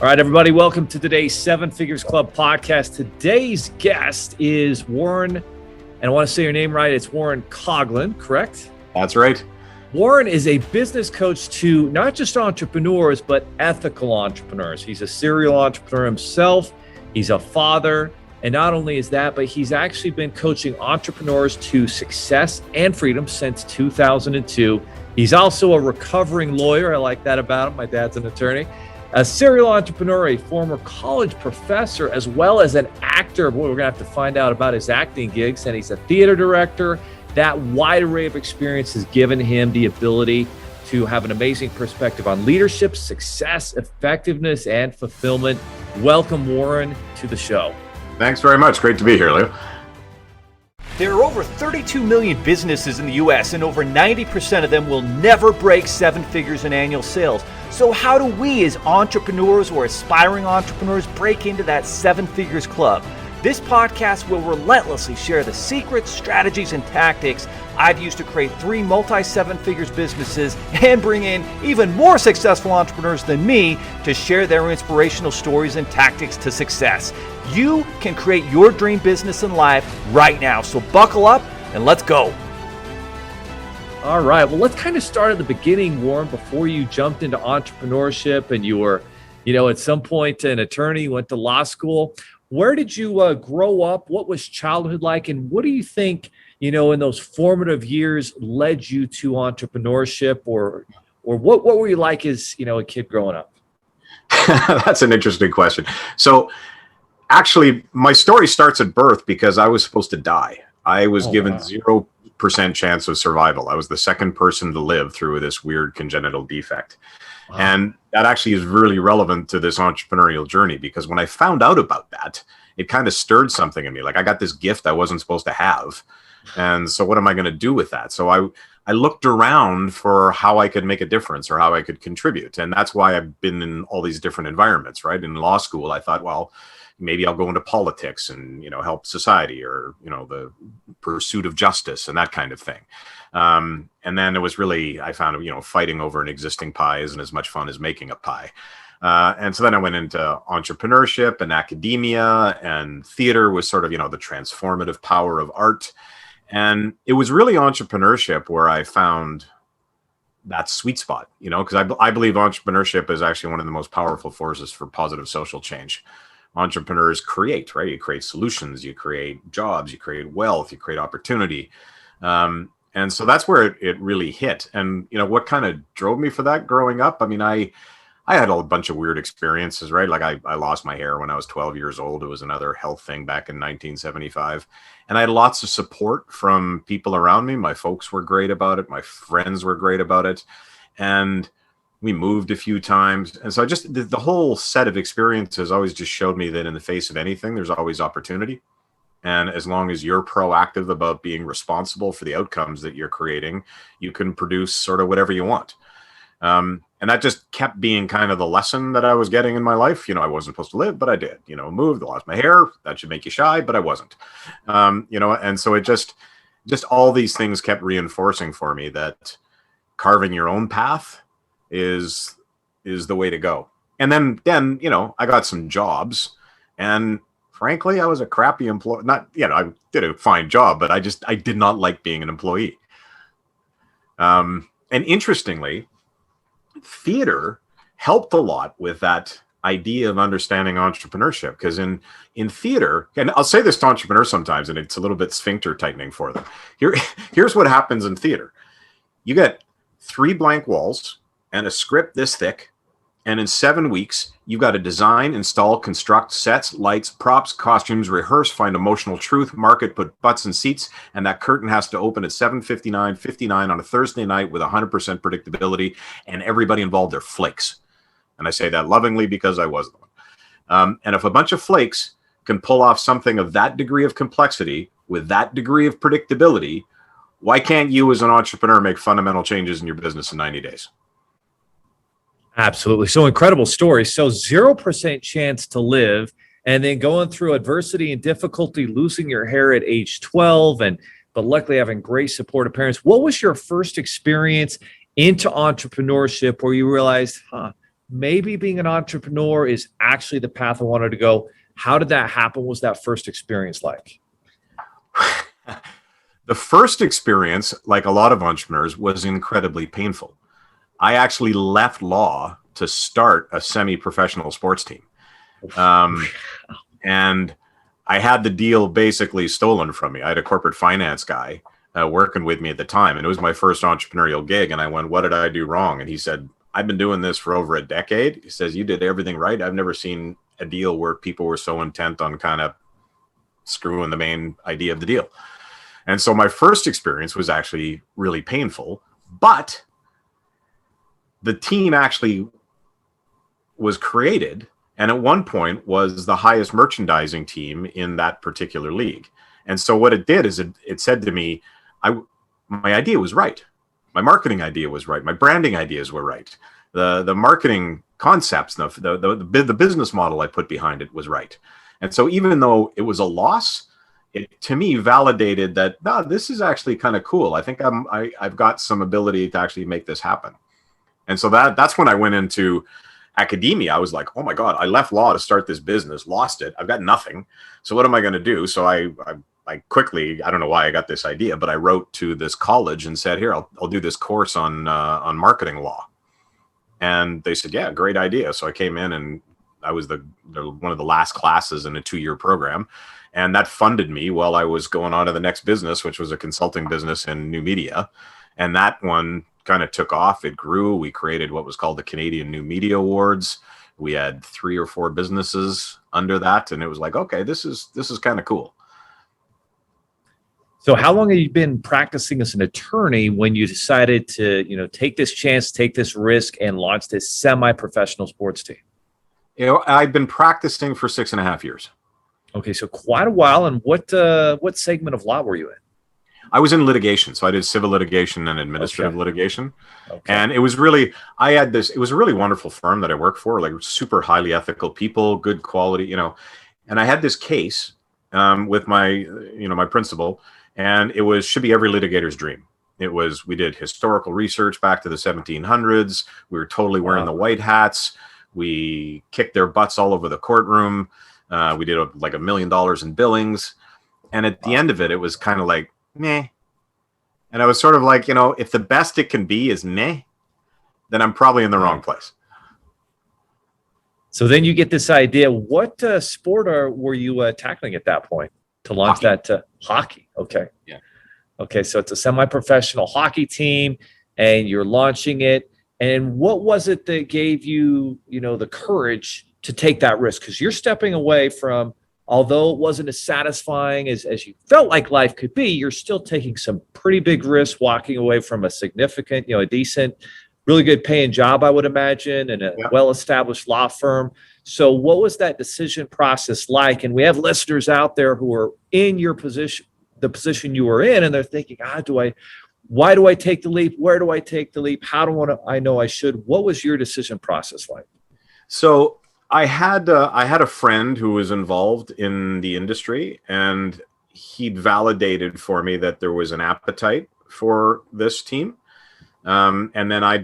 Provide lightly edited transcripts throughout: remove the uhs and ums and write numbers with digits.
All right, everybody, welcome to today's Seven Figures Club podcast. Today's guest is Warren, and I want to say your name right. It's Warren Coughlin, correct? That's right. Warren is a business coach to not just entrepreneurs, but ethical entrepreneurs. He's a serial entrepreneur himself. He's a father. And not only is that, but he's actually been coaching entrepreneurs to success and freedom since 2002. He's also a recovering lawyer. I like that about him. My dad's an attorney. A serial entrepreneur, a former college professor, as well as an actor. Boy, we're going to have to find out about his acting gigs. And he's a theater director. That wide array of experience has given him the ability to have an amazing perspective on leadership, success, effectiveness, and fulfillment. Welcome, Warren, to the show. Thanks very much. Great to be here, Leo. There are over 32 million businesses in the U.S., and over 90% of them will never break seven figures in annual sales. So how do we as entrepreneurs or aspiring entrepreneurs break into that seven figures club? This podcast will relentlessly share the secrets, strategies, and tactics I've used to create 3 multi-seven figures businesses and bring in even more successful entrepreneurs than me to share their inspirational stories and tactics to success. You can create your dream business and life right now. So buckle up and let's go. All right. Well, let's kind of start at the beginning, Warren, before you jumped into entrepreneurship and you were, at some point an attorney, went to law school. Where did you grow up? What was childhood like? And what do you think, in those formative years led you to entrepreneurship or what were you like as, a kid growing up? That's an interesting question. So actually, my story starts at birth because I was supposed to die. I was given 0% chance of survival. I was the second person to live through this weird congenital defect. Wow. And that actually is really relevant to this entrepreneurial journey because when I found out about that, it kind of stirred something in me. Like I got this gift I wasn't supposed to have. And so what am I going to do with that? So I looked around for how I could make a difference or how I could contribute. And that's why I've been in all these different environments, right? In law school, I thought, well, maybe I'll go into politics and, help society or, the pursuit of justice and that kind of thing. And then it was really, I found, fighting over an existing pie isn't as much fun as making a pie. And so then I went into entrepreneurship and academia, and theater was sort of, the transformative power of art. And it was really entrepreneurship where I found that sweet spot, because I believe entrepreneurship is actually one of the most powerful forces for positive social change. Entrepreneurs create, right? You create solutions, you create jobs, you create wealth, you create opportunity. And so that's where it really hit. And, what kind of drove me for that growing up? I mean, I had a bunch of weird experiences, right? Like I lost my hair when I was 12 years old. It was another health thing back in 1975. And I had lots of support from people around me. My folks were great about it. My friends were great about it. And we moved a few times. And so the whole set of experiences always just showed me that in the face of anything, there's always opportunity. And as long as you're proactive about being responsible for the outcomes that you're creating, you can produce sort of whatever you want. And that just kept being kind of the lesson that I was getting in my life. I wasn't supposed to live, but I did. Moved, lost my hair. That should make you shy, but I wasn't. And so it just all these things kept reinforcing for me that carving your own path is the way to go. And then I got some jobs, and frankly, I was a crappy employee. Not, I did a fine job, but I did not like being an employee. And interestingly, theater helped a lot with that idea of understanding entrepreneurship, because in theater, and I'll say this to entrepreneurs sometimes, and it's a little bit sphincter tightening for them. Here's what happens in theater. You get 3 blank walls and a script this thick. And in 7 weeks, you've got to design, install, construct sets, lights, props, costumes, rehearse, find emotional truth, market, put butts in seats. And that curtain has to open at 7:59 on a Thursday night with 100% predictability. And everybody involved are flakes. And I say that lovingly because I was the one. And if a bunch of flakes can pull off something of that degree of complexity with that degree of predictability, why can't you as an entrepreneur make fundamental changes in your business in 90 days? Absolutely. So incredible story. So 0% chance to live, and then going through adversity and difficulty, losing your hair at age 12, but luckily having great supportive parents. What was your first experience into entrepreneurship where you realized, maybe being an entrepreneur is actually the path I wanted to go? How did that happen? What was that first experience like? The first experience, like a lot of entrepreneurs, was incredibly painful. I actually left law to start a semi-professional sports team. And I had the deal basically stolen from me. I had a corporate finance guy working with me at the time, and it was my first entrepreneurial gig. And I went, "What did I do wrong?" And he said, "I've been doing this for over a decade." He says, "You did everything right. I've never seen a deal where people were so intent on kind of screwing the main idea of the deal." And so my first experience was actually really painful, but the team actually was created, and at one point was the highest merchandising team in that particular league. And so what it did is it said to me, my idea was right. My marketing idea was right. My branding ideas were right. The marketing concepts, the business model I put behind it was right. And so even though it was a loss, it to me validated that, no, this is actually kind of cool. I think I've got some ability to actually make this happen. And so that's when I went into academia. I was like, oh my God, I left law to start this business, lost it. I've got nothing. So what am I going to do? So I quickly, I don't know why I got this idea, but I wrote to this college and said, here, I'll do this course on marketing law. And they said, yeah, great idea. So I came in and I was one of the last classes in a 2-year program. And that funded me while I was going on to the next business, which was a consulting business in new media. And that one kind of took off. It grew. We created what was called the Canadian New Media Awards. We had 3 or 4 businesses under that. And it was like, okay, this is kind of cool. So how long have you been practicing as an attorney when you decided to, take this chance, take this risk, and launch this semi-professional sports team? I've been practicing for 6.5 years. Okay, so quite a while. And what segment of law were you in? I was in litigation. So I did civil litigation and administrative litigation. Okay. And it was really, it was a really wonderful firm that I worked for, like super highly ethical people, good quality, and I had this case with my principal, and it should be every litigator's dream. We did historical research back to the 1700s. We were totally wearing the white hats. We kicked their butts all over the courtroom. We did like $1 million in billings. And at the end of it, it was kind of like, meh. And I was sort of like, if the best it can be is meh, then I'm probably in the wrong place. So then you get this idea. What sport were you tackling at that point to launch Hockey. that? Hockey. Okay. Yeah. Okay. So it's a semi-professional hockey team and you're launching it. And what was it that gave you, the courage to take that risk? Because you're stepping away from, although it wasn't as satisfying as you felt like life could be, you're still taking some pretty big risks, walking away from a significant, a decent, really good paying job, I would imagine, and a well-established law firm. So what was that decision process like? And we have listeners out there who are in your position, the position you were in, and they're thinking, why do I take the leap? Where do I take the leap? How do I know I should? What was your decision process like? So I had a friend who was involved in the industry, and he'd validated for me that there was an appetite for this team. And then I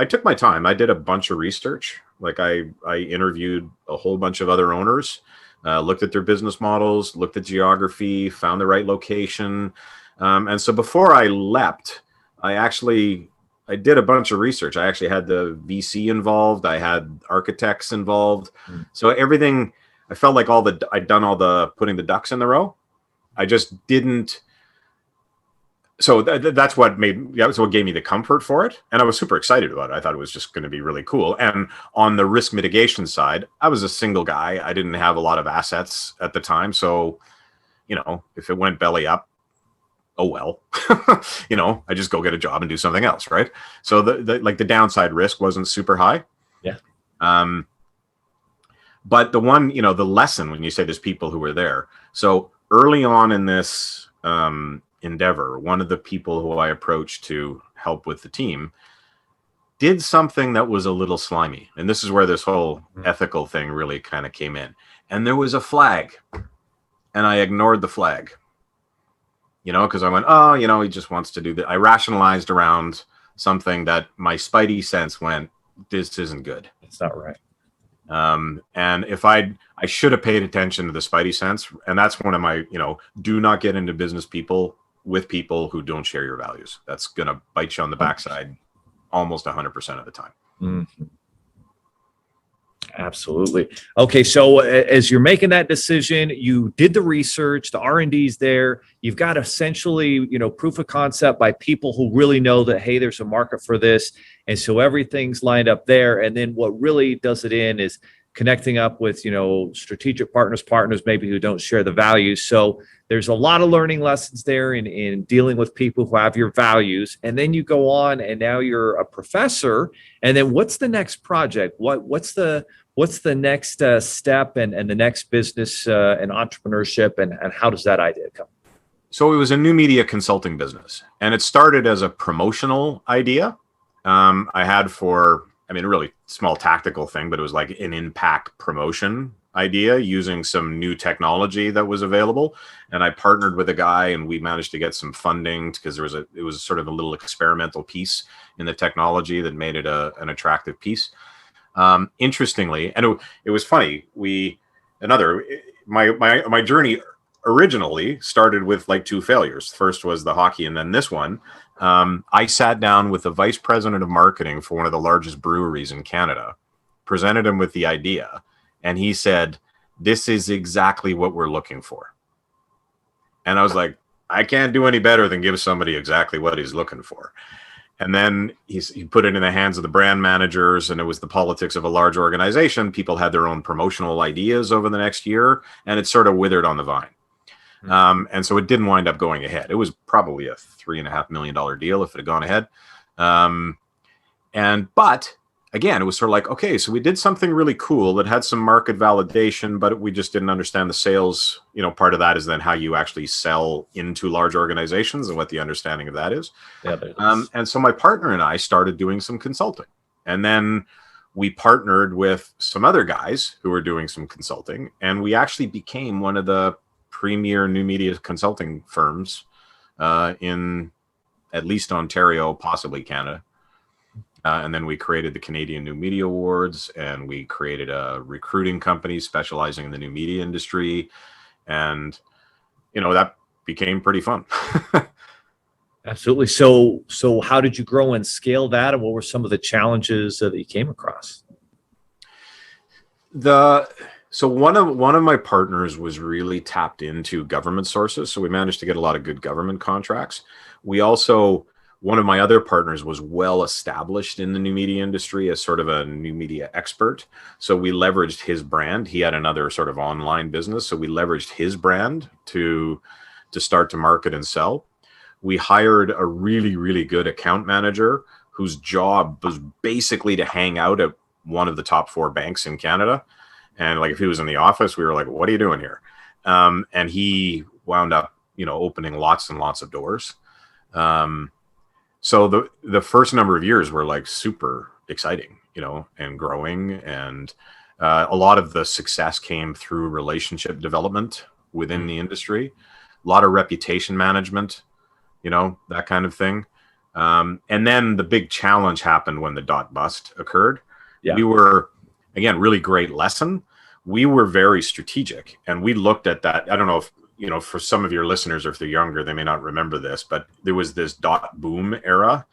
took my time. I did a bunch of research. Like I interviewed a whole bunch of other owners, looked at their business models, looked at geography, found the right location. And so before I leapt, I did a bunch of research. I actually had the VC involved. I had architects involved. So everything, I felt like I'd done all the putting the ducks in the row. I just didn't. So that's what gave me the comfort for it. And I was super excited about it. I thought it was just going to be really cool. And on the risk mitigation side, I was a single guy. I didn't have a lot of assets at the time. So, if it went belly up, oh well, I just go get a job and do something else, right? So the downside risk wasn't super high. Yeah. But the lesson when you say there's people who were there. So early on in this endeavor, one of the people who I approached to help with the team did something that was a little slimy. And this is where this whole ethical thing really kind of came in. And there was a flag, and I ignored the flag. Because I went, he just wants to do that. I rationalized around something that my spidey sense went, this isn't good. It's not right. And if I should have paid attention to the spidey sense, and that's one of my, do not get into business with people who don't share your values. That's going to bite you on the backside almost 100% of the time. Mm-hmm. Absolutely. Okay. So as you're making that decision, you did the research, the R&D's there, you've got essentially, proof of concept by people who really know that, hey, there's a market for this. And so everything's lined up there. And then what really does it in is connecting up with, strategic partners maybe who don't share the values. So there's a lot of learning lessons there in dealing with people who have your values. And then you go on and now you're a professor. And then what's the next project? What's the next step and the next business and entrepreneurship, and how does that idea come? So it was a new media consulting business, and it started as a promotional idea. I had a really small tactical thing, but it was like an impact promotion idea using some new technology that was available. And I partnered with a guy, and we managed to get some funding because it was sort of a little experimental piece in the technology that made it an attractive piece. Interestingly, and it was funny, my journey originally started with like two failures. First was the hockey, and then this one. I sat down with the vice president of marketing for one of the largest breweries in Canada, presented him with the idea, and he said, "This is exactly what we're looking for." And I was like, I can't do any better than give somebody exactly what he's looking for. And then he put it in the hands of the brand managers, and it was the politics of a large organization. People had their own promotional ideas over the next year, and it sort of withered on the vine. And so it didn't wind up going ahead. It was probably a $3.5 million deal if it had gone ahead. But again, it was sort of like, okay, so we did something really cool that had some market validation, but we just didn't understand the sales. Part of that is then how you actually sell into large organizations and what the understanding of that is. Yeah, and so my partner and I started doing some consulting, and then we partnered with some other guys who were doing some consulting, and we actually became one of the premier new media consulting firms in at least Ontario, possibly Canada. And then we created the Canadian New Media Awards, and we created a recruiting company specializing in the new media industry. And, that became pretty fun. Absolutely. So how did you grow and scale that? And what were some of the challenges that you came across? So one of my partners was really tapped into government sources. So we managed to get a lot of good government contracts. One of my other partners was well established in the new media industry as sort of a new media expert. So we leveraged his brand. He had another sort of online business. So we leveraged his brand to start to market and sell. We hired a really, really good account manager whose job was basically to hang out at one of the top 4 banks in Canada. And like, if he was in the office, we were like, what are you doing here? And he wound up, opening lots and lots of doors. So the first number of years were like super exciting, and growing. And a lot of the success came through relationship development within the industry, a lot of reputation management, that kind of thing. And then the big challenge happened when the dot bust occurred. Yeah. We were, again, really great lesson. We were very strategic, and we looked at that. I don't know if, for some of your listeners, or if they're younger, they may not remember this, but there was this dot boom era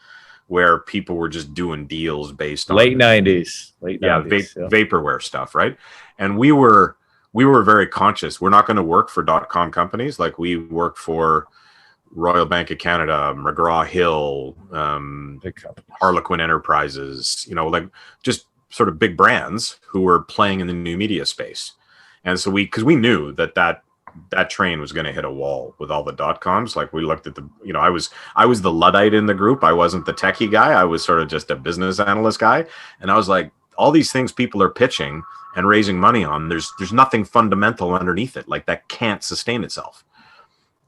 where people were just doing deals based on late 90s, vaporware stuff, right? And we were very conscious. We're not going to work for .com companies. Like, we work for Royal Bank of Canada, McGraw Hill, Harlequin Enterprises, like just sort of big brands who were playing in the new media space. And so because we knew that train was going to hit a wall with all the .coms. Like, we looked at I was the Luddite in the group. I wasn't the techie guy. I was sort of just a business analyst guy. And I was like, all these things people are pitching and raising money on, there's nothing fundamental underneath it. Like, that can't sustain itself.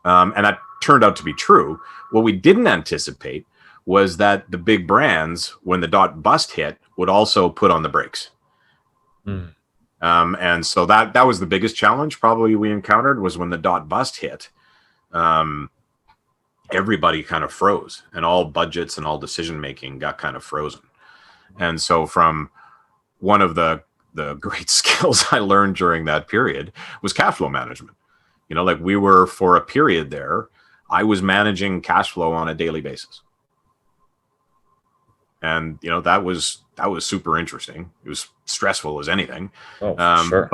And that turned out to be true. What we didn't anticipate was that the big brands, when the dot bust hit, would also put on the brakes. And so that was the biggest challenge probably we encountered, was when the dot bust hit, everybody kind of froze, and all budgets and all decision making got kind of frozen. And so from one of the great skills I learned during that period was cash flow management. Like we were, for a period there, I was managing cash flow on a daily basis. And, that was super interesting. It was stressful as anything. Oh, sure.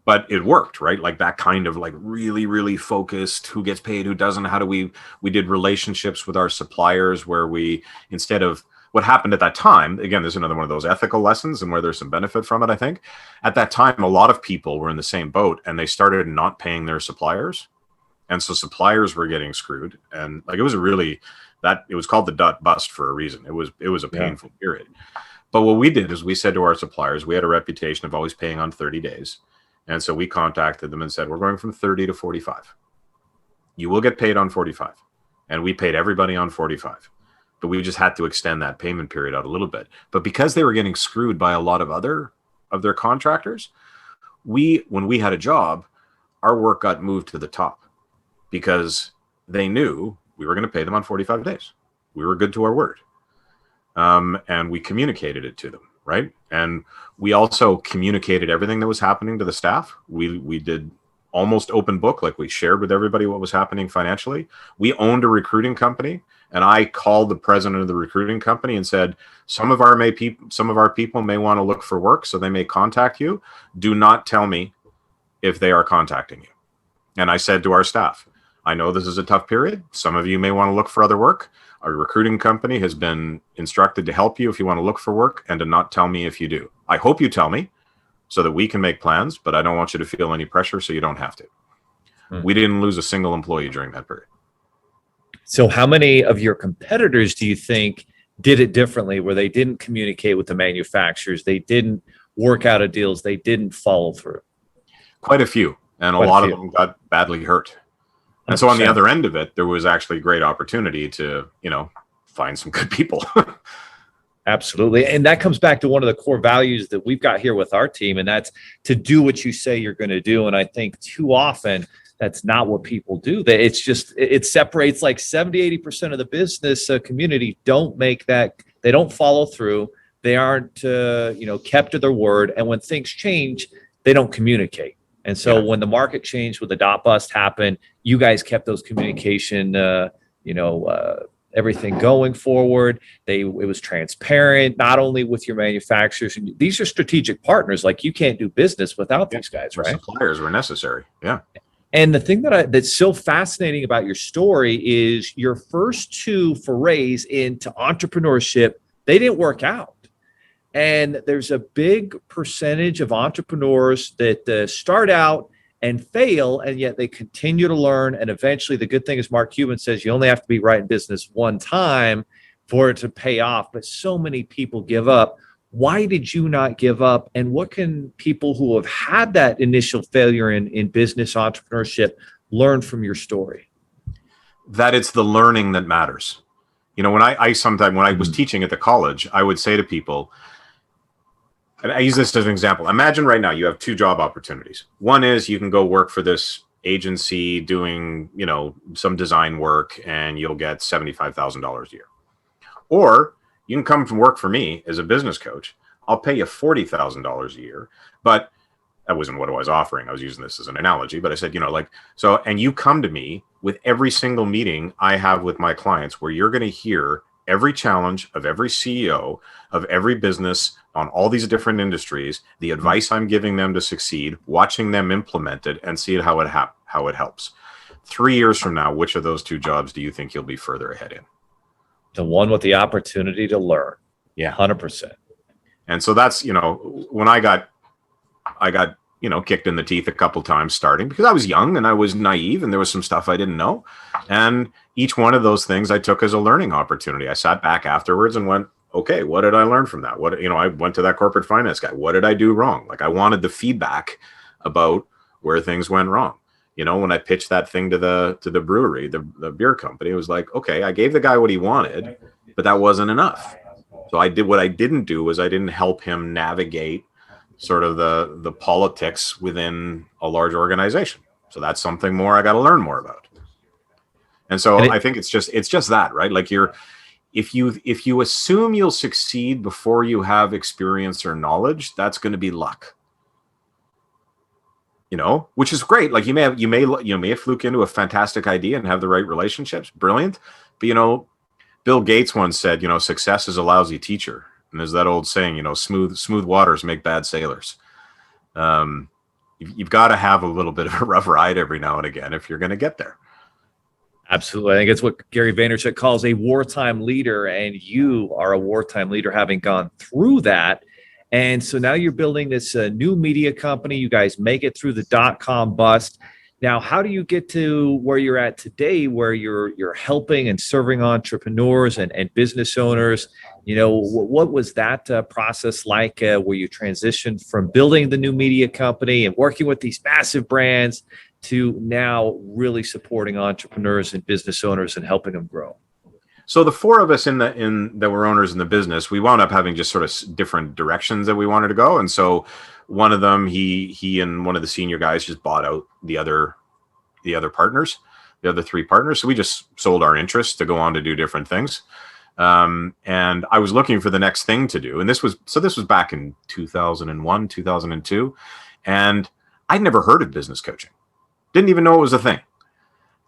But it worked, right? Like that kind of like really, really focused, who gets paid, who doesn't, how do we did relationships with our suppliers where we, instead of what happened at that time, again, there's another one of those ethical lessons and where there's some benefit from it, I think. At that time, a lot of people were in the same boat and they started not paying their suppliers. And so suppliers were getting screwed. And like, it was called the dot bust for a reason. It was a painful period. But what we did is we said to our suppliers, we had a reputation of always paying on 30 days. And so we contacted them and said, we're going from 30 to 45. You will get paid on 45. And we paid everybody on 45. But we just had to extend that payment period out a little bit. But because they were getting screwed by a lot of other of their contractors, when we had a job, our work got moved to the top because they knew we were going to pay them on 45 days. We were good to our word. And we communicated it to them, right? And we also communicated everything that was happening to the staff. We did almost open book, like we shared with everybody what was happening financially. We owned a recruiting company. And I called the president of the recruiting company and said, some of our people may want to look for work, so they may contact you. Do not tell me if they are contacting you. And I said to our staff, I know this is a tough period. Some of you may want to look for other work. Our recruiting company has been instructed to help you if you want to look for work and to not tell me if you do. I hope you tell me so that we can make plans, but I don't want you to feel any pressure, so you don't have to. We didn't lose a single employee during that period. So how many of your competitors do you think did it differently, where they didn't communicate with the manufacturers, they didn't work out of deals, they didn't follow through? Quite a few. And a lot of them got badly hurt. And 100%. So on the other end of it, there was actually great opportunity to, find some good people. Absolutely. And that comes back to one of the core values that we've got here with our team, and that's to do what you say you're going to do. And I think too often, that's not what people do. It separates like 70-80% of the business community don't make that. They don't follow through. They aren't, kept to their word. And when things change, they don't communicate. And so when the market changed, when the dot bust happened, you guys kept those communication, everything going forward. It was transparent, not only with your manufacturers. These are strategic partners. Like, you can't do business without these guys, right? Suppliers were necessary. Yeah. And the thing that's so fascinating about your story is your first two forays into entrepreneurship, they didn't work out. And there's a big percentage of entrepreneurs that start out and fail, and yet they continue to learn. And eventually, the good thing is Mark Cuban says you only have to be right in business one time for it to pay off. But so many people give up. Why did you not give up? And what can people who have had that initial failure in business entrepreneurship learn from your story? That it's the learning that matters. When I was teaching at the college, I would say to people, and I use this as an example. Imagine right now you have two job opportunities. One is you can go work for this agency doing, some design work, and you'll get $75,000 a year. Or you can come and work for me as a business coach. I'll pay you $40,000 a year, but that wasn't what I was offering. I was using this as an analogy, but I said, and you come to me with every single meeting I have with my clients, where you're going to hear every challenge of every CEO of every business on all these different industries, the advice I'm giving them to succeed, watching them implement it, and see how it helps. 3 years from now, which of those two jobs do you think you'll be further ahead in? The one with the opportunity to learn. Yeah. 100%. And so that's, when I got, kicked in the teeth a couple times starting, because I was young and I was naive and there was some stuff I didn't know. And each one of those things I took as a learning opportunity. I sat back afterwards and went, okay, what did I learn from that? I went to that corporate finance guy. What did I do wrong? Like, I wanted the feedback about where things went wrong. When I pitched that thing to the brewery, the beer company, it was like, okay, I gave the guy what he wanted, but that wasn't enough. So what I didn't do was I didn't help him navigate sort of the politics within a large organization. So that's something more I got to learn more about. And so I think it's just that, right? Like, if you assume you'll succeed before you have experience or knowledge, that's going to be luck. Which is great. Like you may have fluke into a fantastic idea and have the right relationships, brilliant. But Bill Gates once said, success is a lousy teacher. And there's that old saying, smooth waters make bad sailors. You've got to have a little bit of a rough ride every now and again if you're going to get there. Absolutely. I think it's what Gary Vaynerchuk calls a wartime leader, and you are a wartime leader having gone through that. And so now you're building this new media company. You guys make it through the .com bust. Now, how do you get to where you're at today, where you're helping and serving entrepreneurs and business owners? What was that process like where you transitioned from building the new media company and working with these massive brands to now really supporting entrepreneurs and business owners and helping them grow? So the four of us that were owners in the business, we wound up having just sort of different directions that we wanted to go. And so one of them, he and one of the senior guys just bought out the other partners, the other three partners. So we just sold our interests to go on to do different things. And I was looking for the next thing to do. And this was back in 2001, 2002. And I'd never heard of business coaching. Didn't even know it was a thing.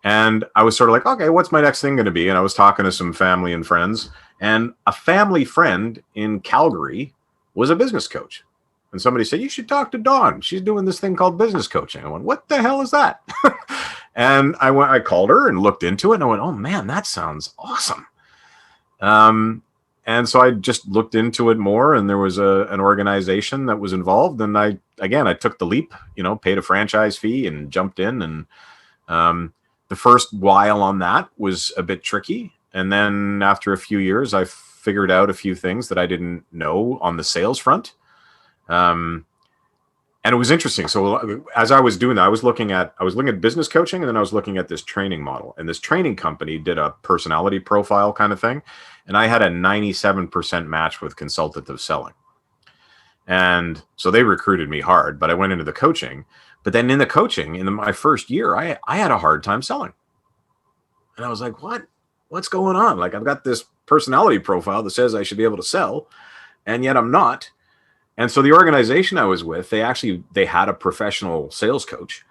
And I was sort of like, okay, what's my next thing going to be? And I was talking to some family and friends, and a family friend in Calgary was a business coach. And somebody said, you should talk to Dawn. She's doing this thing called business coaching. I went, what the hell is that? And I called her and looked into it, and I went, oh man, that sounds awesome. And so I just looked into it more, and there was an organization that was involved. And I took the leap, paid a franchise fee and jumped in. And the first while on that was a bit tricky. And then after a few years, I figured out a few things that I didn't know on the sales front. And it was interesting. So as I was doing that, I was looking at business coaching, and then I was looking at this training model. And this training company did a personality profile kind of thing. And I had a 97% match with consultative selling. And so they recruited me hard, but I went into the coaching. But then in the coaching, in my first year, I had a hard time selling. And I was like, what's going on? Like, I've got this personality profile that says I should be able to sell, and yet I'm not. And so the organization I was with, they had a professional sales coach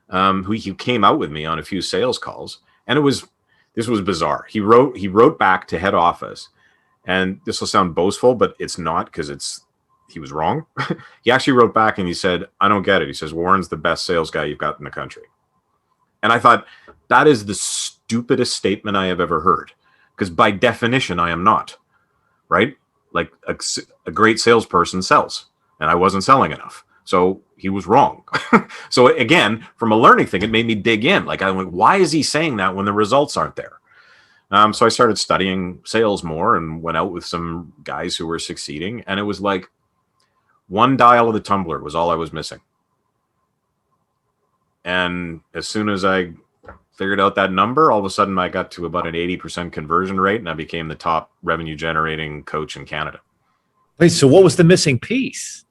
who came out with me on a few sales calls. And this was bizarre. He wrote back to head office, and this will sound boastful, but it's not, because he was wrong. He actually wrote back and he said, I don't get it. He says, Warren's the best sales guy you've got in the country. And I thought, that is the stupidest statement I have ever heard, because by definition, I am not, right? Like a great salesperson sells, and I wasn't selling enough. So he was wrong. So again, from a learning thing, it made me dig in. Like, I went, why is he saying that when the results aren't there? So I started studying sales more and went out with some guys who were succeeding. And it was like one dial of the tumbler was all I was missing. And as soon as I figured out that number, all of a sudden I got to about an 80% conversion rate, and I became the top revenue generating coach in Canada. Wait, so what was the missing piece?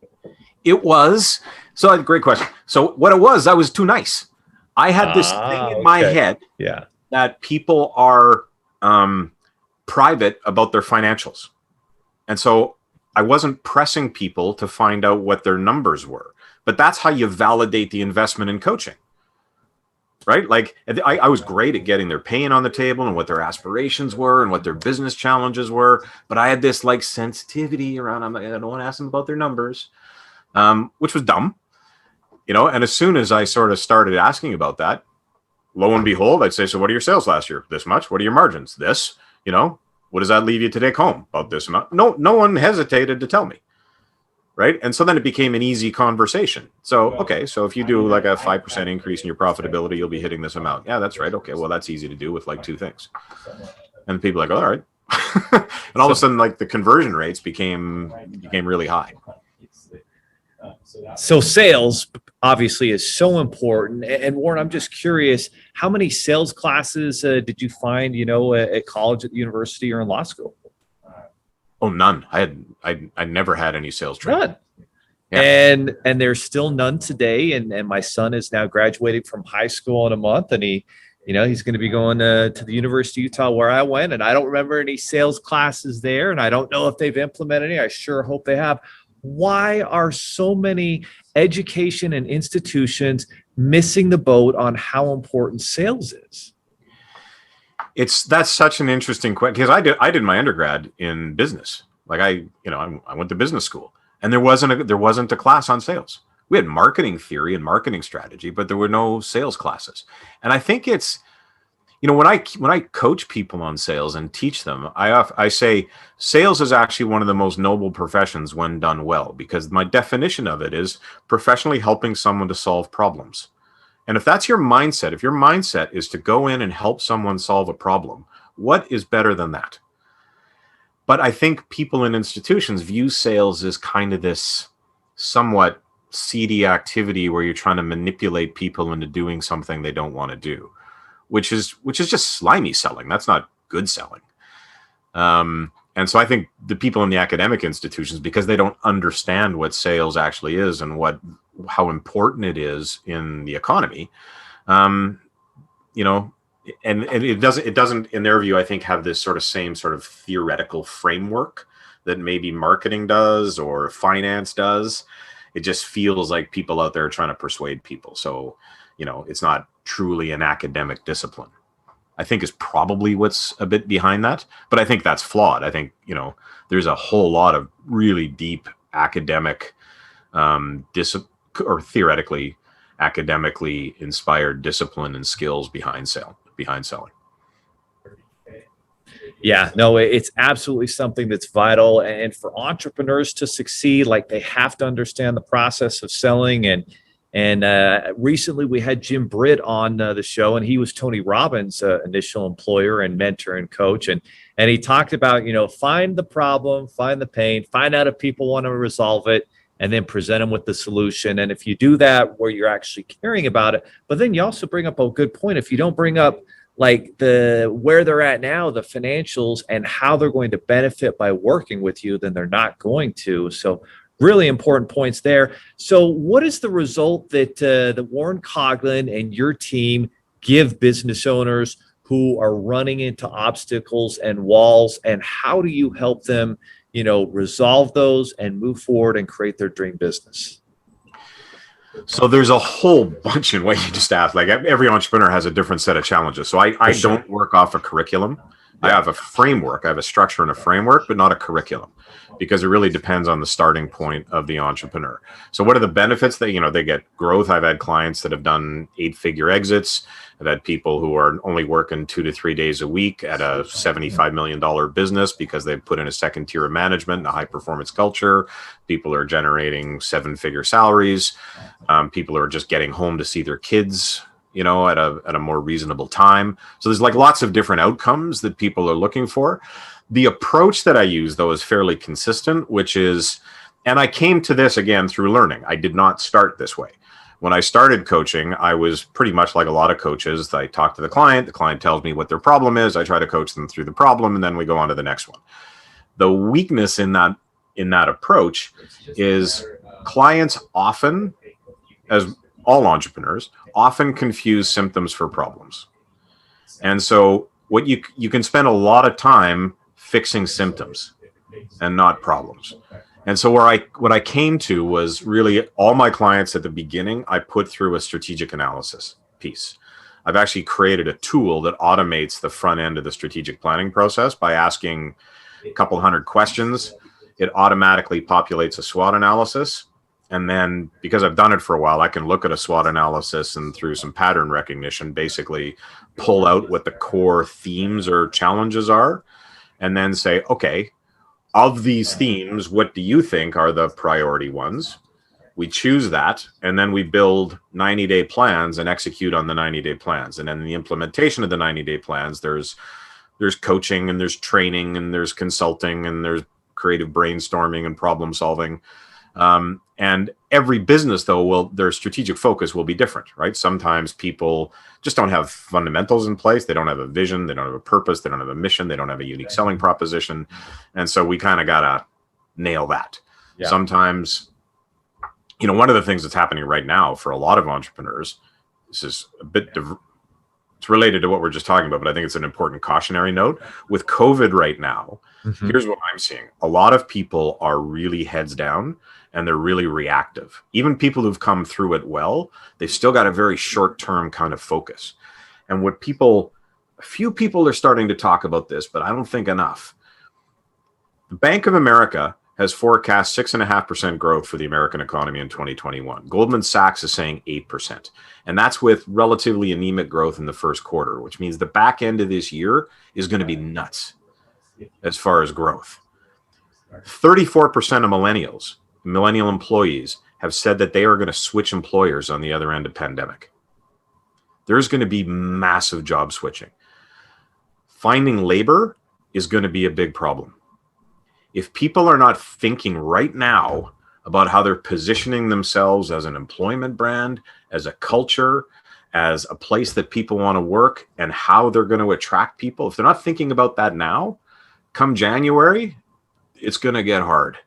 Great question. So what it was, I was too nice. I had this thing in my head that people are private about their financials. And so I wasn't pressing people to find out what their numbers were. But that's how you validate the investment in coaching, right? Like, I was great at getting their pain on the table and what their aspirations were and what their business challenges were. But I had this like sensitivity around, I don't want to ask them about their numbers, which was dumb, and as soon as I sort of started asking about that, lo and behold, I'd say, so what are your sales last year? This much. What are your margins? This, what does that leave you to take home? About this amount. No one hesitated to tell me. Right. And so then it became an easy conversation. So, okay, so if you do like a 5% increase in your profitability, you'll be hitting this amount. Yeah, that's right. Okay, well, that's easy to do with like two things. And people are like, all right. And all of a sudden, like, the conversion rates became really high. So sales obviously is so important. And Warren, I'm just curious, how many sales classes did you find, at college, at the university, or in law school? Oh, none. I never had any sales training. None. Yeah. And there's still none today. And my son is now graduating from high school in a month, and he He's going to be going to the University of Utah where I went, and I don't remember any sales classes there, and I don't know if they've implemented any. I sure hope they have. Why are so many education and institutions missing the boat on how important sales is? That's such an interesting question, because I did my undergrad in business. Like I went to business school, and there wasn't a class on sales. We had marketing theory and marketing strategy, but there were no sales classes. And I think it's, when I coach people on sales and teach them, I say sales is actually one of the most noble professions when done well, because my definition of it is professionally helping someone to solve problems. And if that's your mindset, if your mindset is to go in and help someone solve a problem, what is better than that? But I think people in institutions view sales as kind of this somewhat seedy activity where you're trying to manipulate people into doing something they don't want to do, which is just slimy selling. That's not good selling. And so I think the people in the academic institutions, because they don't understand what sales actually is and how important it is in the economy, and it doesn't in their view, I think, have this same sort of theoretical framework that maybe marketing does or finance does. It just feels like people out there are trying to persuade people. So, it's not truly an academic discipline, I think, is probably what's a bit behind that. But I think that's flawed. I think, there's a whole lot of really deep academic, or theoretically, academically inspired discipline and skills behind selling. Yeah, no, it's absolutely something that's vital. And for entrepreneurs to succeed, like, they have to understand the process of selling. And recently we had Jim Britt on the show, and he was Tony Robbins' initial employer and mentor and coach. And he talked about, find the problem, find the pain, find out if people want to resolve it, and then present them with the solution. And if you do that where you're actually caring about it, but then you also bring up a good point. If you don't bring up like where they're at now, the financials, and how they're going to benefit by working with you, then they're not going to. So really important points there. So what is the result that Warren Coughlin and your team give business owners who are running into obstacles and walls, and how do you help them, resolve those and move forward and create their dream business? So there's a whole bunch in what you just asked. Like, every entrepreneur has a different set of challenges. So I don't work off a curriculum. I have a framework. I have a structure and a framework, but not a curriculum, because it really depends on the starting point of the entrepreneur. So what are the benefits? They get growth. I've had clients that have done 8-figure exits. I've had people who are only working 2 to 3 days a week at a $75 million business because they've put in a second tier of management and a high performance culture. People are generating 7-figure salaries. People are just getting home to see their kids, at a more reasonable time. So there's like lots of different outcomes that people are looking for. The approach that I use, though, is fairly consistent, which is, and I came to this again through learning. I did not start this way. When I started coaching, I was pretty much like a lot of coaches. I talk to the client tells me what their problem is. I try to coach them through the problem, and then we go on to the next one. The weakness in that approach is clients often, as all entrepreneurs, often confuse symptoms for problems. And so what you can spend a lot of time fixing symptoms and not problems. And so what I came to was really all my clients at the beginning, I put through a strategic analysis piece. I've actually created a tool that automates the front end of the strategic planning process by asking a couple hundred questions. It automatically populates a SWOT analysis. And then, because I've done it for a while, I can look at a SWOT analysis and through some pattern recognition, basically pull out what the core themes or challenges are, and then say, okay, of these themes, what do you think are the priority ones? We choose that, and then we build 90-day plans and execute on the 90-day plans. And then the implementation of the 90-day plans, there's coaching, and there's training, and there's consulting, and there's creative brainstorming and problem solving. And every business, though, their strategic focus will be different, right? Sometimes people just don't have fundamentals in place. They don't have a vision. They don't have a purpose. They don't have a mission. They don't have a unique selling proposition. And so we kind of got to nail that. Yeah. Sometimes, one of the things that's happening right now for a lot of entrepreneurs, this is a bit it's related to what we're just talking about, but I think it's an important cautionary note. With COVID right now, here's what I'm seeing. A lot of people are really heads down and they're really reactive. Even people who've come through it well, they've still got a very short-term kind of focus. And a few people are starting to talk about this, but I don't think enough. The Bank of America has forecast 6.5% growth for the American economy in 2021. Goldman Sachs is saying 8%. And that's with relatively anemic growth in the first quarter, which means the back end of this year is going to be nuts as far as growth. 34% of millennial employees, have said that they are going to switch employers on the other end of pandemic. There's going to be massive job switching. Finding labor is going to be a big problem. If people are not thinking right now about how they're positioning themselves as an employment brand, as a culture, as a place that people want to work, and how they're going to attract people, if they're not thinking about that now, come January, it's going to get hard.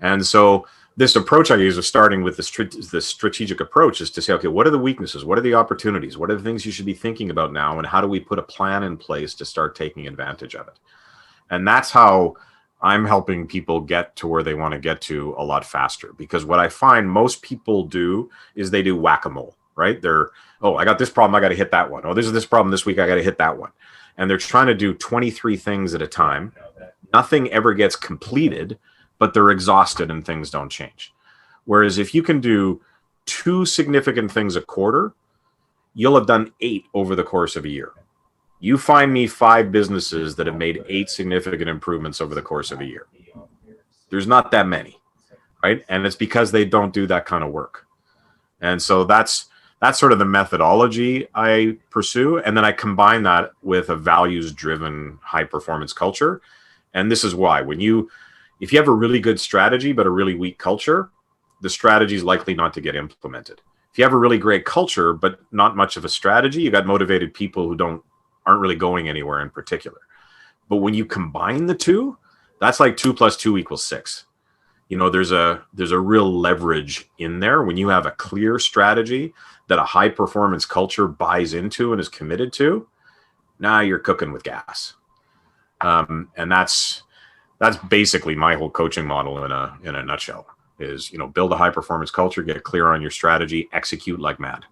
And so this approach I use of starting with the strategic approach is to say, okay, what are the weaknesses? What are the opportunities? What are the things you should be thinking about now? And how do we put a plan in place to start taking advantage of it? And that's how I'm helping people get to where they want to get to a lot faster. Because what I find most people do is they do whack-a-mole, right? I got this problem, I got to hit that one. Oh, there's this problem this week, I got to hit that one. And they're trying to do 23 things at a time. Nothing ever gets completed, but they're exhausted and things don't change. Whereas if you can do 2 significant things a quarter, you'll have done 8 over the course of a year. You find me 5 businesses that have made 8 significant improvements over the course of a year. There's not that many, right? And it's because they don't do that kind of work. And so that's sort of the methodology I pursue. And then I combine that with a values-driven high-performance culture. And this is why. If you have a really good strategy but a really weak culture, the strategy is likely not to get implemented. If you have a really great culture but not much of a strategy, you got motivated people who aren't really going anywhere in particular. But when you combine the two, that's like 2 + 2 = 6. There's a real leverage in there when you have a clear strategy that a high performance culture buys into and is committed to. Now you're cooking with gas. And that's basically my whole coaching model in a nutshell is, build a high performance culture, get clear on your strategy, execute like mad.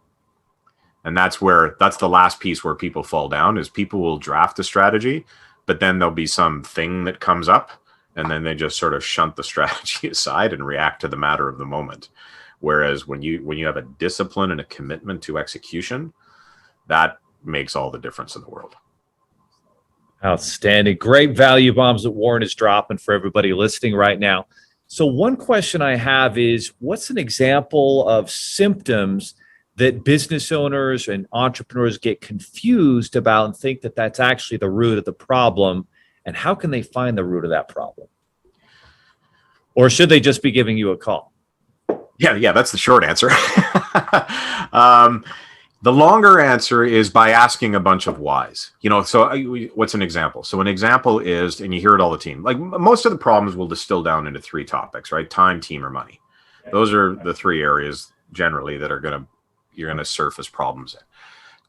And that's the last piece where people fall down is people will draft a strategy, but then there'll be some thing that comes up and then they just sort of shunt the strategy aside and react to the matter of the moment. Whereas when you have a discipline and a commitment to execution, that makes all the difference in the world. Outstanding. Great value bombs that Warren is dropping for everybody listening right now. So one question I have is, what's an example of symptoms that business owners and entrepreneurs get confused about and think that that's actually the root of the problem? And how can they find the root of that problem? Or should they just be giving you a call? Yeah, that's the short answer. The longer answer is by asking a bunch of whys. So what's an example? So an example is, and you hear it all the time, like most of the problems will distill down into 3 topics, right? Time, team, or money. Those are the 3 areas generally that you're going to surface problems in.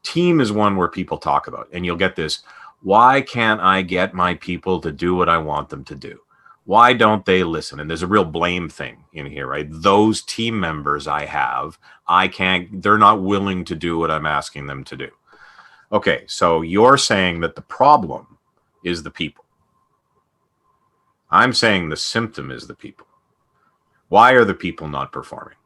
Team is one where people talk about, and you'll get this, why can't I get my people to do what I want them to do? Why don't they listen? And there's a real blame thing in here, right? Those team members I have, they're not willing to do what I'm asking them to do. Okay, so you're saying that the problem is the people. I'm saying the symptom is the people. Why are the people not performing?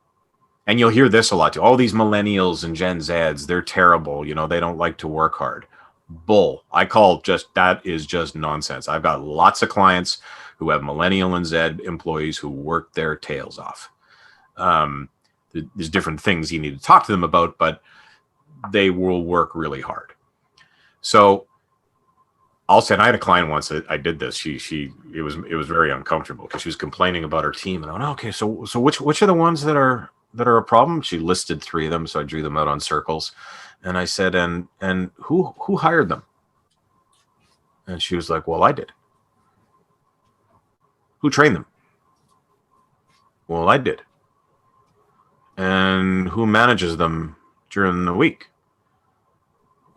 And you'll hear this a lot too. All these millennials and Gen Zs, they're terrible. They don't like to work hard. Bull. I call that is just nonsense. I've got lots of clients who have millennial and Z employees who work their tails off. There's different things you need to talk to them about, but they will work really hard. So I'll say, and I had a client once that I did this. It was very uncomfortable because she was complaining about her team, and I went, okay, so which are the ones that are a problem? She listed 3 of them, so I drew them out on circles, and I said, and who hired them? And she was like, well, I did. Who trained them? Well, I did. And who manages them during the week?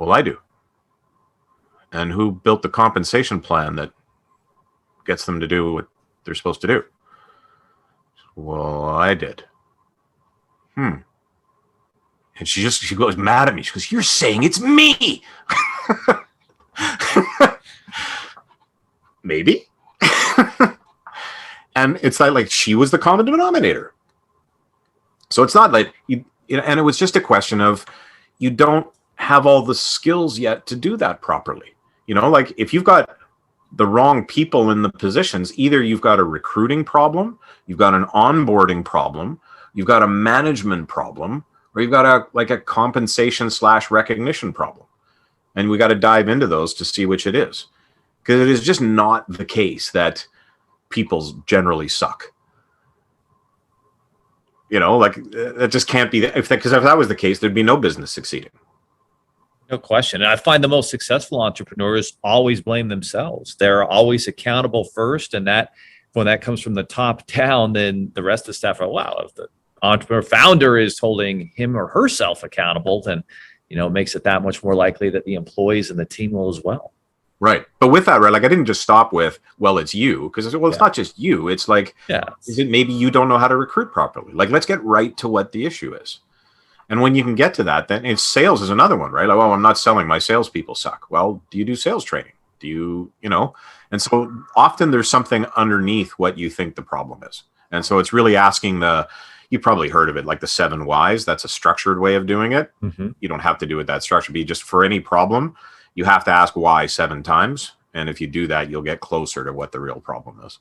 Well, I do. And who built the compensation plan that gets them to do what they're supposed to do? Well, I did. And she goes mad at me. She goes, "You're saying it's me." Maybe. And it's like she was the common denominator. So it's not like and it was just a question of, you don't have all the skills yet to do that properly. Like if you've got the wrong people in the positions, either you've got a recruiting problem, you've got an onboarding problem, you've got a management problem, or you've got a compensation / recognition problem. And we got to dive into those to see which it is. Because it is just not the case that people generally suck. That just can't be. Because if that was the case, there'd be no business succeeding. No question. And I find the most successful entrepreneurs always blame themselves. They're always accountable first. And when that comes from the top down, then the rest of the staff are, wow, if the entrepreneur founder is holding him or herself accountable, then, it makes it that much more likely that the employees and the team will as well. Right. But with that, right, like I didn't just stop with, well, it's you, because it's not just you. It's like, is it maybe you don't know how to recruit properly? Like, let's get right to what the issue is. And when you can get to that, then sales is another one, right? Like, well, I'm not selling. My salespeople suck. Well, do you do sales training? Do you, And so often there's something underneath what you think the problem is. And so it's really asking you probably heard of it, like the 7 whys. That's a structured way of doing it. Mm-hmm. You don't have to do it that structured. But just for any problem, you have to ask why 7 times. And if you do that, you'll get closer to what the real problem is.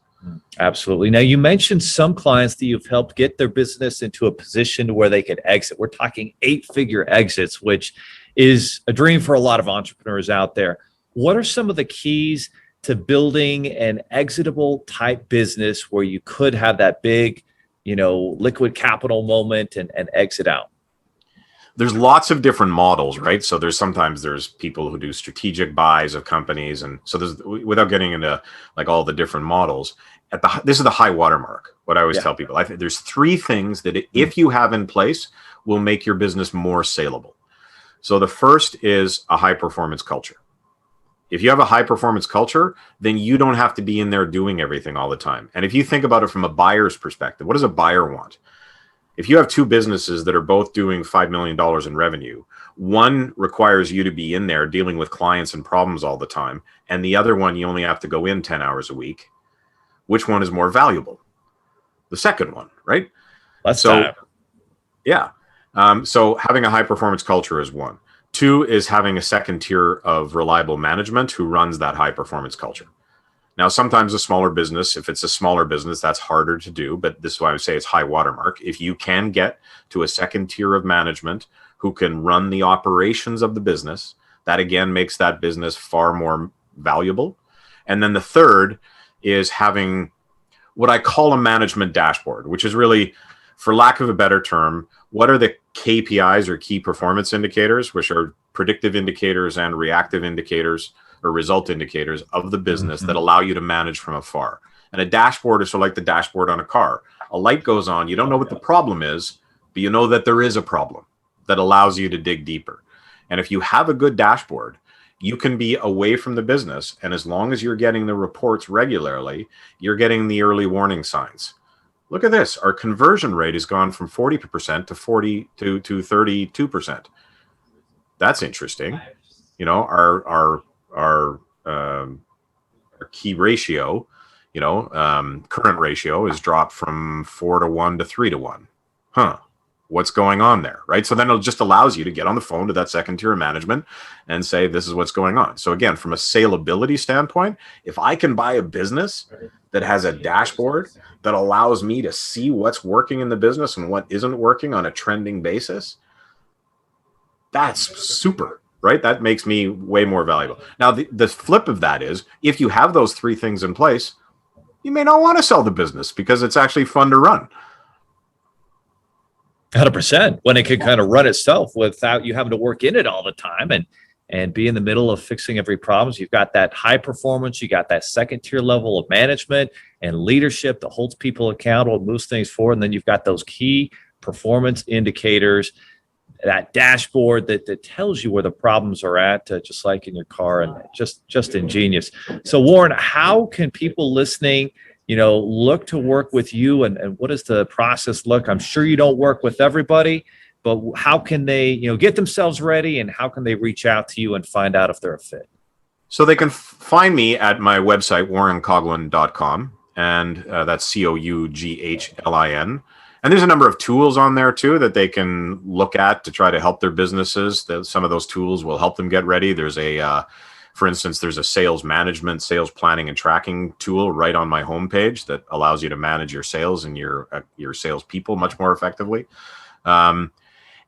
Absolutely. Now, you mentioned some clients that you've helped get their business into a position where they could exit. We're talking 8-figure exits, which is a dream for a lot of entrepreneurs out there. What are some of the keys to building an exitable type business where you could have that big, liquid capital moment and exit out? There's lots of different models, right? So sometimes there's people who do strategic buys of companies. And so without getting into like all the different models, this is the high watermark. What I always tell people, I think there's 3 things that if you have in place will make your business more saleable. So the first is a high performance culture. If you have a high performance culture, then you don't have to be in there doing everything all the time. And if you think about it from a buyer's perspective, what does a buyer want? If you have 2 businesses that are both doing $5 million in revenue, one requires you to be in there dealing with clients and problems all the time, and the other one, you only have to go in 10 hours a week. Which one is more valuable? The second one, right? So having a high performance culture is 1. 2 is having a second tier of reliable management who runs that high performance culture. Now, sometimes a smaller business, if it's a smaller business, that's harder to do, but this is why I would say it's high watermark. If you can get to a second tier of management who can run the operations of the business, that again makes that business far more valuable. And then the third is having what I call a management dashboard, which is really, for lack of a better term, what are the KPIs or key performance indicators, which are predictive indicators and reactive indicators or result indicators of the business that allow you to manage from afar. And a dashboard is sort of like the dashboard on a car. A light goes on, you don't know what the problem is, but you know that there is a problem that allows you to dig deeper. And if you have a good dashboard, you can be away from the business. And as long as you're getting the reports regularly, you're getting the early warning signs. Look at this. Our conversion rate has gone from 40% to 32%. That's interesting. Our key ratio, current ratio is dropped from 4-to-1 to 3-to-1. What's going on there, right? So then it just allows you to get on the phone to that second tier of management and say, this is what's going on. So again, from a saleability standpoint, if I can buy a business that has a dashboard that allows me to see what's working in the business and what isn't working on a trending basis, that's super, right? That makes me way more valuable. Now, the flip of that is, if you have those 3 things in place, you may not want to sell the business because it's actually fun to run. 100%, when it can kind of run itself without you having to work in it all the time and be in the middle of fixing every problem. You've got that high performance, you got that second tier level of management and leadership that holds people accountable, moves things forward. And then you've got those key performance indicators. that dashboard that tells you where the problems are at, just like in your car, and just ingenious. So Warren, how can people listening, look to work with you, and what does the process look? I'm sure you don't work with everybody, but how can they, get themselves ready, and how can they reach out to you and find out if they're a fit? So they can find me at my website, warrencoughlan.com, and that's Coughlin. And there's a number of tools on there too that they can look at to try to help their businesses. Some of those tools will help them get ready. There's for instance, there's a sales management, sales planning and tracking tool right on my homepage that allows you to manage your sales and your sales people much more effectively.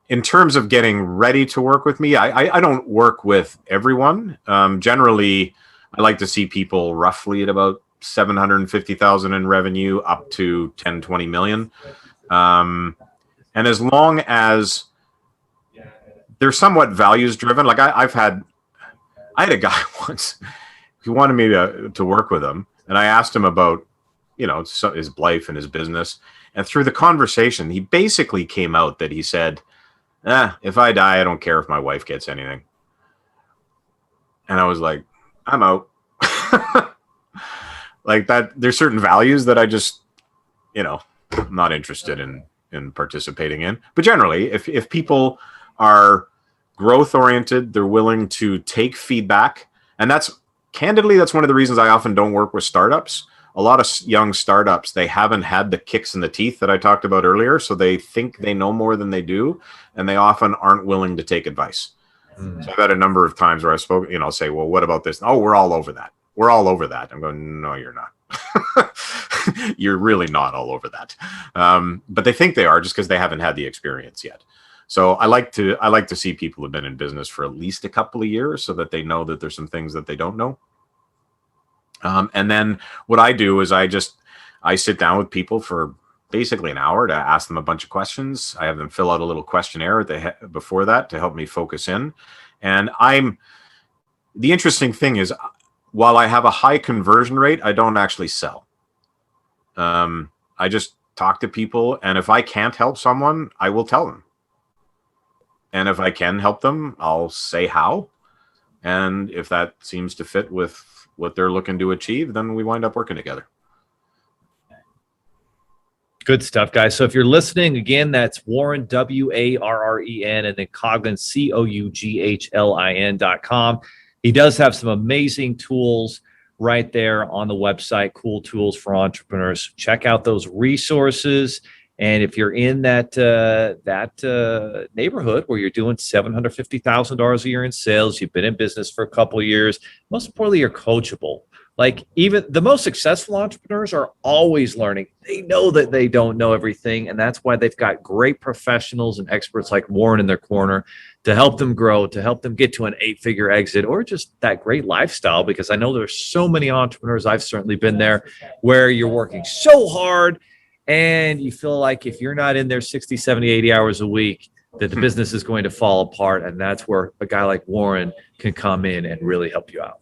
In terms of getting ready to work with me, I don't work with everyone. Generally, I like to see people roughly at about 750,000 in revenue up to 10, 20 million. And as long as they're somewhat values driven, like I had a guy once, he wanted me to work with him, and I asked him about, his life and his business. And through the conversation, he basically came out that he said, if I die, I don't care if my wife gets anything. And I was like, I'm out. Like that, there's certain values that I just, I'm not interested in participating in. But generally, if people are growth oriented, they're willing to take feedback. And that's one of the reasons I often don't work with startups. A lot of young startups, they haven't had the kicks in the teeth that I talked about earlier. So they think they know more than they do. And they often aren't willing to take advice. So I've had a number of times where I spoke, say, well, what about this? Oh, we're all over that. We're all over that. I'm going, no, you're not. You're really not all over that. But they think they are just because they haven't had the experience yet. So I like to see people who've been in business for at least a couple of years so that they know that there's some things that they don't know. And then what I do is I sit down with people for basically an hour to ask them a bunch of questions. I have them fill out a little questionnaire before that to help me focus in. And the interesting thing is, while I have a high conversion rate, I don't actually sell. I just talk to people, and if I can't help someone, I will tell them. And if I can help them, I'll say how. And if that seems to fit with what they're looking to achieve, then we wind up working together. Good stuff, guys. So if you're listening, again, that's Warren, Warren, and then Coughlin, Coughlin.com. He does have some amazing tools right there on the website, cool tools for entrepreneurs. Check out those resources. And if you're in that neighborhood where you're doing $750,000 a year in sales, you've been in business for a couple of years, most importantly, you're coachable. Like, even the most successful entrepreneurs are always learning. They know that they don't know everything, and that's why they've got great professionals and experts like Warren in their corner to help them grow, to help them get to an 8-figure exit, or just that great lifestyle. Because I know there's so many entrepreneurs, I've certainly been there, where you're working so hard and you feel like if you're not in there 60, 70, 80 hours a week, that the business is going to fall apart. And that's where a guy like Warren can come in and really help you out.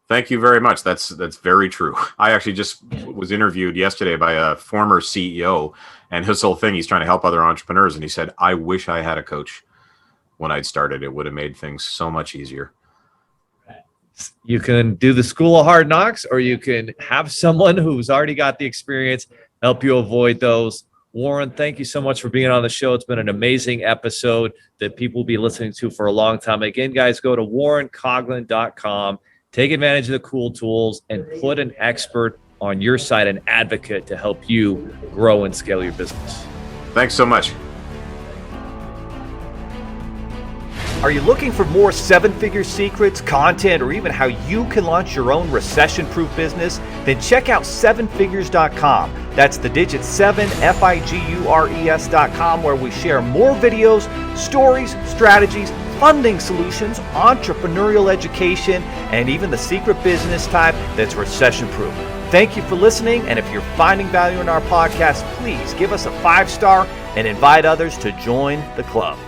Thank you very much. That's very true. I actually just was interviewed yesterday by a former CEO, and his whole thing, he's trying to help other entrepreneurs. And he said, I wish I had a coach when I'd started. It would have made things so much easier. You can do the school of hard knocks, or you can have someone who's already got the experience help you avoid those. Warren, thank you so much for being on the show. It's been an amazing episode that people will be listening to for a long time. Again, guys, go to warrencoughlan.com. Take advantage of the cool tools and put an expert on your side, an advocate to help you grow and scale your business. Thanks so much. Are you looking for more 7-figure secrets, content, or even how you can launch your own recession-proof business? Then check out 7figures.com. That's the digit 7, Figures.com, where we share more videos, stories, strategies, funding solutions, entrepreneurial education, and even the secret business type that's recession-proof. Thank you for listening, and if you're finding value in our podcast, please give us a 5-star and invite others to join the club.